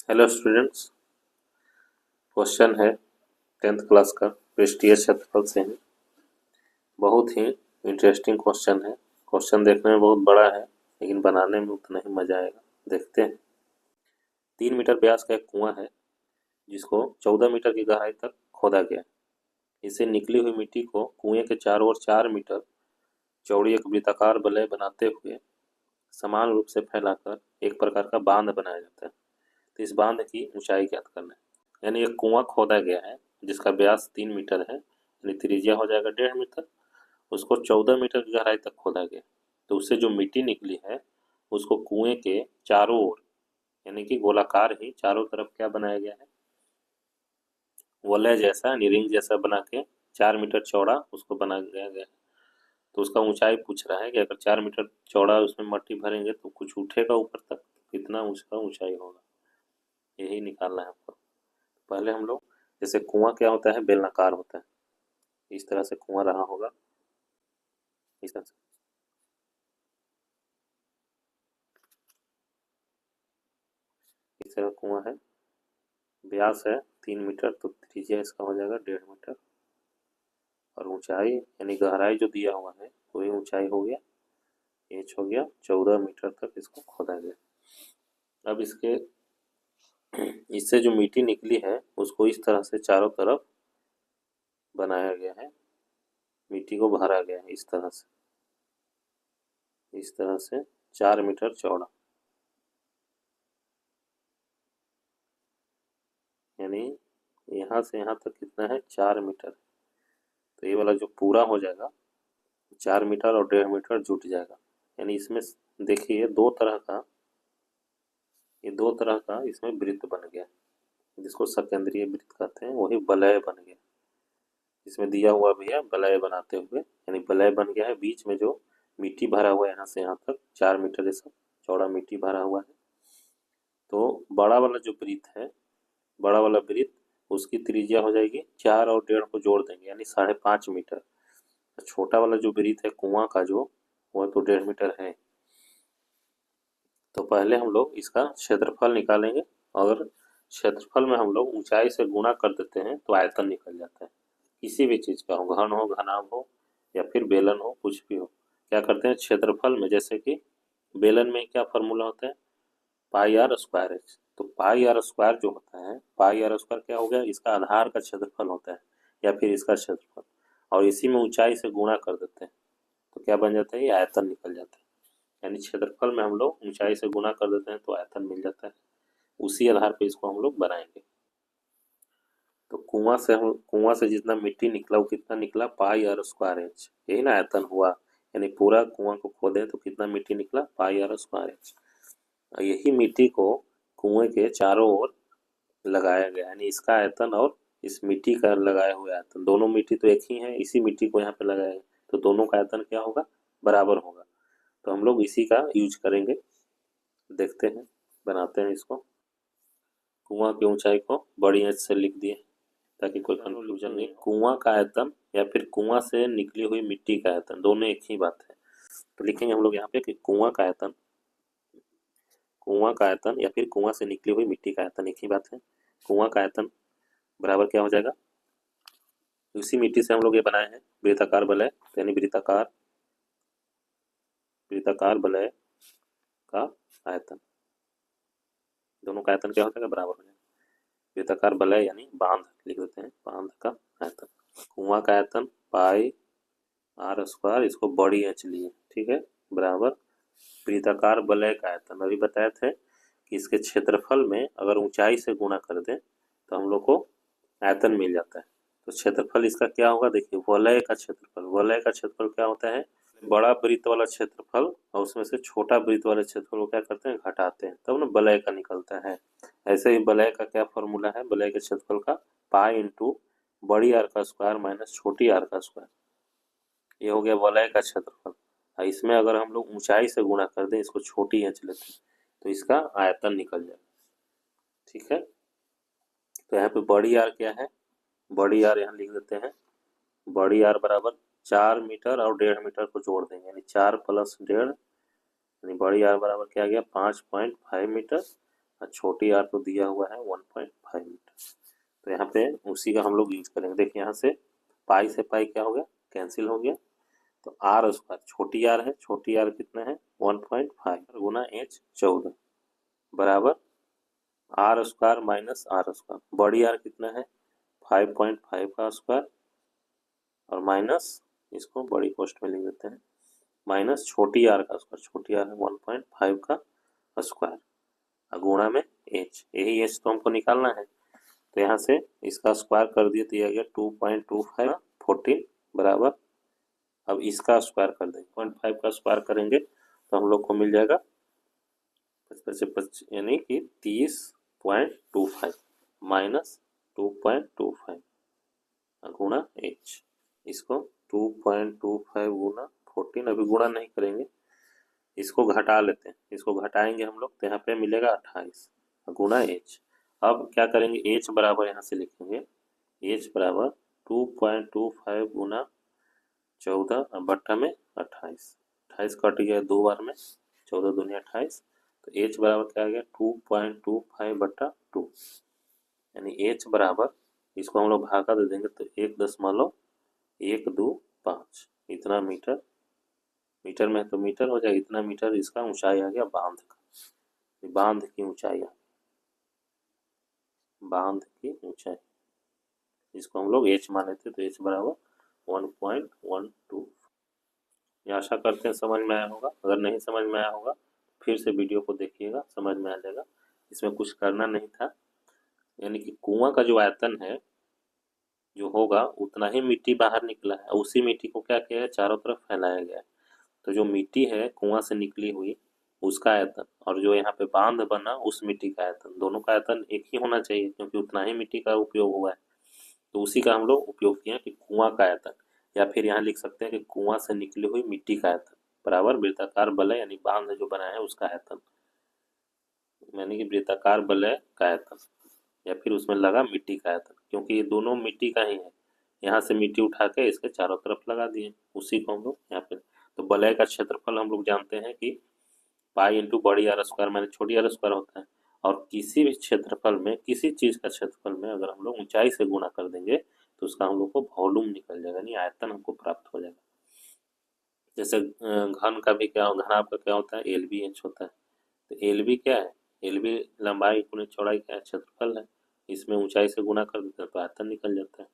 Hello students, question है 10th class का पृष्ठीय क्षेत्रफल से है। बहुत ही इंटरेस्टिंग क्वेश्चन है। क्वेश्चन देखने में बहुत बड़ा है लेकिन बनाने में उतना ही मजा आएगा। देखते हैं। 3 मीटर व्यास का एक कुआं है जिसको 14 मीटर की गहराई तक खोदा गया। इसे निकली हुई मिट्टी को कुएं के चारों ओर 4 मीटर चौड़ी एक वृत्ताकार वलय बनाते हुए समान रूप से फैलाकर एक प्रकार का बांध बनाया जाता है। तो इस बांध की ऊंचाई ज्ञात करना है। यानी एक कुआं खोदा गया है जिसका व्यास 3 मीटर है, यानी त्रिज्या हो जाएगा 1.5 मीटर। उसको 14 मीटर की गहराई तक खोदा गया। तो उससे जो मिट्टी निकली है उसको कुएं के चारों ओर यानी कि गोलाकार ही चारों तरफ क्या बनाया गया है, वलय जैसा यानी रिंग जैसा बना के 4 मीटर चौड़ा उसको बनाया गया है। तो उसका ऊंचाई पूछ रहा है कि अगर 4 मीटर चौड़ा उसमें मट्टी भरेंगे तो कुछ उठेगा ऊपर तक, कितना उसका ऊंचाई होगा, यही निकालना है आपको। पहले हम लोग, जैसे कुआं क्या होता है, बेलनाकार होता है। इस तरह से कुआं रहा होगा, इस तरह से। इस तरह कुआं है, व्यास है 3 मीटर, तो त्रिज्या इसका हो जाएगा 1.5 मीटर। और ऊंचाई यानी गहराई जो दिया हुआ है वही ऊंचाई हो गया, एच हो गया। 14 मीटर तक इसको खोदा गया। अब इससे जो मिट्टी निकली है उसको इस तरह से चारों तरफ बनाया गया है, मिट्टी को भरा गया है इस तरह से, इस तरह से 4 मीटर चौड़ा। यानी यहाँ से यहाँ तक कितना है, 4 मीटर। तो ये वाला जो पूरा हो जाएगा 4 मीटर और 1.5 मीटर जुट जाएगा। यानी इसमें देखिए दो तरह का इसमें वृत्त बन गया, जिसको सकेंद्रीय वृत्त कहते हैं, वही वलय बन गया। इसमें दिया हुआ भी है वलय बनाते हुए, यानी वलय बन गया है। बीच में जो मिट्टी भरा हुआ है यहाँ से यहाँ तक 4 मीटर ये सब चौड़ा मिट्टी भरा हुआ है। तो बड़ा वाला जो वृत्त है, बड़ा वाला वृत्त, उसकी त्रिज्या हो जाएगी 4 और 1.5 को जोड़ देंगे यानी 5.5 मीटर। छोटा वाला जो वृत्त है कुआं का जो, वह तो 1.5 मीटर है। तो पहले हम लोग इसका क्षेत्रफल निकालेंगे, और क्षेत्रफल में हम लोग ऊंचाई से गुणा कर देते हैं तो आयतन निकल जाता है। किसी भी चीज का हो, घन हो, घनाभ हो, या फिर बेलन हो, कुछ भी हो, क्या करते हैं क्षेत्रफल में, जैसे कि बेलन में क्या फॉर्मूला होता है, पाई आर स्क्वायर एच। तो पाई आर स्क्वायर जो होता है, पाई आर स्क्वायर क्या हो गया, इसका आधार का क्षेत्रफल होता है या फिर इसका क्षेत्रफल, और इसी में ऊंचाई से गुणा कर देते हैं तो क्या बन जाता है, ये आयतन निकल जाता है। यानी क्षेत्रफल में हम लोग ऊंचाई से गुणा कर देते हैं तो आयतन मिल जाता है। उसी आधार पर इसको हम लोग बनाएंगे। तो कुआं से जितना मिट्टी निकला वो कितना निकला, पाई आर स्क्वायर एच, यही ना आयतन हुआ। यानी पूरा कुआं को खोदे तो कितना मिट्टी निकला, पाई आर स्क्वायर एच। यही मिट्टी को कुएं के चारों ओर लगाया गया, यानी इसका आयतन और इस मिट्टी का लगाया हुआ आयतन, दोनों मिट्टी तो एक ही है, इसी मिट्टी को यहाँ पे लगाया है तो दोनों का आयतन क्या होगा, बराबर होगा। तो हम लोग इसी का यूज करेंगे। देखते हैं, बनाते हैं इसको। कुआं की ऊंचाई को बड़ी एच से लिख दिए ताकि कोई कंफ्यूजन नहीं। कुआं का आयतन या फिर कुआं से निकली हुई मिट्टी का आयतन, दोनों एक ही बात है। तो लिखेंगे हम लोग यहाँ पे कि कुआं का आयतन या फिर कुआं से निकली हुई मिट्टी का आयतन एक ही बात है। कुआं का आयतन बराबर क्या हो जाएगा, उसी मिट्टी से हम लोग ये बनाए हैं वृत्ताकार वलय, यानी वृत्ताकार वलय का आयतन, दोनों का आयतन क्या हो जाएगा, बराबर हो जाएगा। वृत्ताकार वलय यानी बांध लिख देते हैं, बांध का आयतन। कुआं का आयतन पाई आर स्क्वायर, इसको बड़ी एच लिए, ठीक है, बराबर वृत्ताकार वलय का आयतन। अभी बताए थे कि इसके क्षेत्रफल में अगर ऊंचाई से गुणा कर दें तो हम लोग को आयतन मिल जाता है। तो क्षेत्रफल इसका क्या होगा, देखिए वलय का क्षेत्रफल क्या होता है, बड़ा वृत्त वाला क्षेत्रफल और उसमें से छोटा वृत्त वाले क्षेत्रफल को क्या करते हैं, घटाते हैं, तब ना वलय का निकलता है। ऐसे ही वलय का क्या फॉर्मूला है, वलय के क्षेत्रफल का पाई इंटू बड़ी आर का स्क्वायर माइनस छोटी आर का स्क्वायर, ये हो गया वलय का क्षेत्रफल। और इसमें अगर हम लोग ऊंचाई से गुणा कर दें, इसको छोटी एच लेते हैं तो इसका आयतन निकल जाएगा, ठीक है। तो यहाँ पे बड़ी आर क्या है, बड़ी आर यहाँ लिख देते हैं, बड़ी आर बराबर 4 मीटर और 1.5 मीटर को जोड़ देंगे, यानी 4 + 1.5, यानी बड़ी आर बराबर क्या आ गया, 5.5 मीटर। और छोटी आर तो दिया हुआ है 1.5 मीटर। तो यहाँ पे उसी का हम लोग यूज करेंगे। देखिए यहाँ से पाई से पाई क्या हो गया, कैंसिल हो गया। तो आर स्क्वायर, छोटी आर है, छोटी आर कितना है 1.5 गुना एच 14 बराबर R square minus R square. बड़ी आर कितना है 5.5 का स्क्वायर और माइनस इसको बड़ी पोस्ट में लिख देते हैं माइनस छोटी आर का स्क्वायर, छोटी आर है 1.5 का स्क्वायर गुणा में एच, यही एच तो हमको निकालना है। तो यहाँ से इसका स्क्वायर कर दिया गया 2.25 14 बराबर, अब इसका स्क्वायर कर देंगे 0.5 का स्क्वायर करेंगे तो हम लोग को मिल जाएगा 55 यानी कि 30.25 माइनस 2.25 गुणा एच, इसको 2.25 गुणा 14, अभी गुणा नहीं करेंगे, इसको घटा लेते हैं, इसको घटाएंगे हम लोग तो यहाँ पे मिलेगा 28 गुणा एच। अब क्या करेंगे, एच बराबर यहाँ से लिखेंगे एच बराबर 2.25 गुना 14 और बट्टा में 28, 28 कट गया 2 बार में, 14 दूनी 28, तो एच बराबर क्या आ गया 2.25 बट्टा 2, यानी एच बराबर इसको हम लोग भागा दे देंगे तो 1.125 इतना मीटर, मीटर में तो मीटर हो जाएगा, इतना मीटर इसका ऊंचाई आ गया बांध का, बांध की ऊंचाई आ, बांध की ऊंचाई, इसको हम लोग एच माने थे तो एच बराबर 1.12। ये आशा करते हैं समझ में आया होगा, अगर नहीं समझ में आया होगा फिर से वीडियो को देखिएगा, समझ में आ जाएगा। इसमें कुछ करना नहीं था, यानी कि कुआं का जो आयतन है जो होगा उतना ही मिट्टी बाहर निकला है, उसी मिट्टी को क्या किया है चारों तरफ फैलाया गया है। तो जो मिट्टी है कुआं से निकली हुई उसका आयतन और जो यहाँ पे बांध बना उस मिट्टी का आयतन, दोनों का आयतन एक ही होना चाहिए क्योंकि उतना ही मिट्टी का उपयोग हुआ है। तो उसी का हम लोग उपयोग किए कि कुआं का आयतन, या फिर यहाँ लिख सकते हैं कि कुआं से निकली हुई मिट्टी का आयतन बराबर वृत्ताकार वलय यानी बांध जो बना है उसका आयतन, यानी कि वृत्ताकार वलय का आयतन या फिर उसमें लगा मिट्टी का आयतन, क्योंकि ये दोनों मिट्टी का ही है। यहाँ से मिट्टी उठा के इसके चारों तरफ लगा दिए, उसी को हम लोग यहाँ पे। तो वलय का क्षेत्रफल हम लोग जानते हैं कि पाई इंटू बड़ी आर स्क्वायर माइनस छोटी आर स्क्वायर होता है। और किसी भी क्षेत्रफल में, किसी चीज़ का क्षेत्रफल में अगर हम लोग ऊंचाई से गुणा कर देंगे तो उसका हम लोग को वॉल्यूम निकल जाएगा, यानी आयतन हमको प्राप्त हो जाएगा। जैसे घन का भी क्या, घनाभ का क्या होता है एल बी एच होता है। तो एल बी क्या है, एल बी लंबाई गुणित चौड़ाई क्या है क्षेत्रफल है, इसमें ऊंचाई से गुणा कर देते हैं तो आयतन निकल जाता है।